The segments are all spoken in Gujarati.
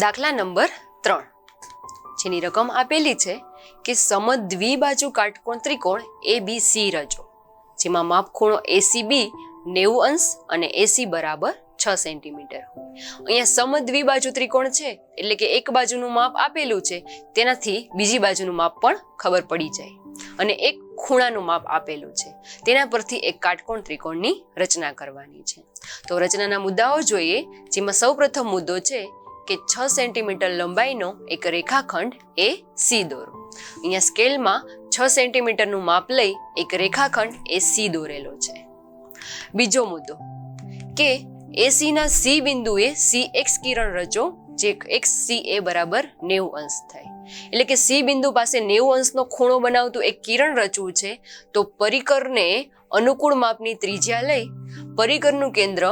દાખલા નંબર 3 જેની રકમ આપેલી છે કે સમદ્વિબાજુ કાટકોણ ત્રિકોણ ABC રચો, જેમાં માપખૂણો ACB 90 અંશ અને AC બરાબર 6 સેન્ટીમીટર. અહીંયા સમદ્વિબાજુ ત્રિકોણ છે એટલે કે એક બાજુનું માપ આપેલું છે, તેનાથી બીજી બાજુનું માપ પણ ખબર પડી જાય, અને એક ખૂણાનું માપ આપેલું છે, તેના પરથી એક કાટકોણ ત્રિકોણની રચના કરવાની છે. તો રચનાના મુદ્દાઓ જોઈએ, જેમાં સૌપ્રથમ મુદ્દો છે કે 6 સેન્ટીમીટર લંબાઈનો એક રેખાખંડ AC દોરો. અહીંયા સ્કેલમાં 6 સેન્ટીમીટરનું માપ લઈ એક રેખાખંડ AC દોરેલો છે. બીજો મુદ્દો કે AC ના C બિંદુએ CX કિરણ રચો, જે XCA બરાબર 90 અંશ થાય. એટલે કે C બિંદુ પાસે 90 અંશનો ખૂણો બનાવતું એક કિરણ રચવું છે, તો પરિકરને અનુકૂળ માપની ત્રિજ્યા લઈ પરિકરનું કેન્દ્ર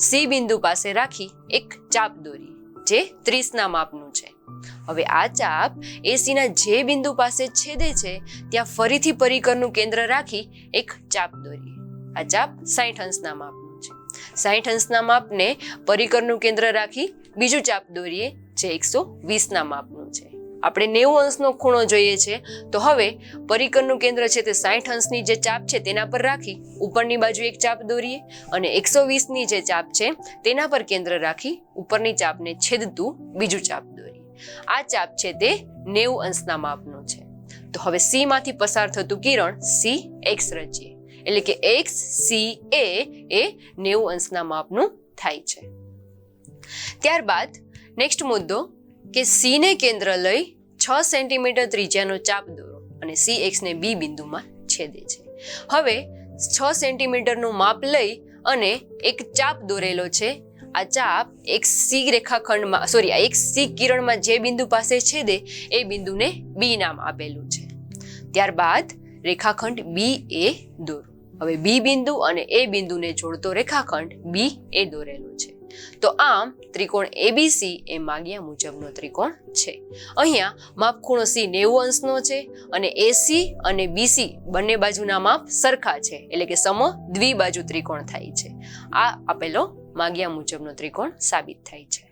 C બિંદુ પાસે રાખી એક ચાપ દોરી, જે 30 ના માપનું છે. હવે આ ચાપ AC ના જે બિંદુ પાસે છેદે છે ત્યાં ફરીથી પરિકરનું કેન્દ્ર રાખી એક ચાપ દોરીએ. આ ચાપ 60 અંશના માપનું છે. 60 અંશના માપને પરિકરનું કેન્દ્ર રાખી બીજું ચાપ દોરીએ, જે 120 ના માપનું છે. આપણે 90 અંશનો ખૂણો જોઈએ છે, તો હવે પરિકરનું કેન્દ્ર છે તે 60 અંશની જે ચાપ છે તેના પર રાખી ઉપરની બાજુ એક ચાપ દોરીએ, અને 120ની જે ચાપ છે તેના પર કેન્દ્ર રાખી ઉપરની ચાપને છેદતું બીજું ચાપ દોરીએ. આ ચાપ છે તે 90 અંશના માપનું છે. તો હવે C માંથી પસાર થતું કિરણ CX રચીએ, એટલે કે XCA એ 90 અંશના માપનું થાય છે. ત્યારબાદ નેક્સ્ટ મુદ્દો કે C ને કેન્દ્ર લઈ 6 સેન્ટીમીટર ત્રિજ્યાનો ચાપ દોરો અને CX ને B બિંદુમાં છેદે છે. હવે 6 સેન્ટીમીટરનું માપ લઈ અને એક ચાપ દોરેલો છે. આ ચાપ એક C કિરણમાં જે બિંદુ પાસે છેદે એ બિંદુને B નામ આપેલું છે. ત્યારબાદ રેખાખંડ BA દોરો. હવે B બિંદુ અને A બિંદુને જોડતો રેખાખંડ BA દોરેલો છે. તો આમ ત્રિકોણ ABC એ માગ્યા મુજબનો ત્રિકોણ છે. અહીંયા માપખૂણો C 90 અંશનો છે, અને AC અને BC બંને બાજુના માપ સરખા છે, એટલે કે સમદ્વિબાજુ ત્રિકોણ થાય છે. આ આપેલો માગ્યા મુજબનો ત્રિકોણ સાબિત થાય છે.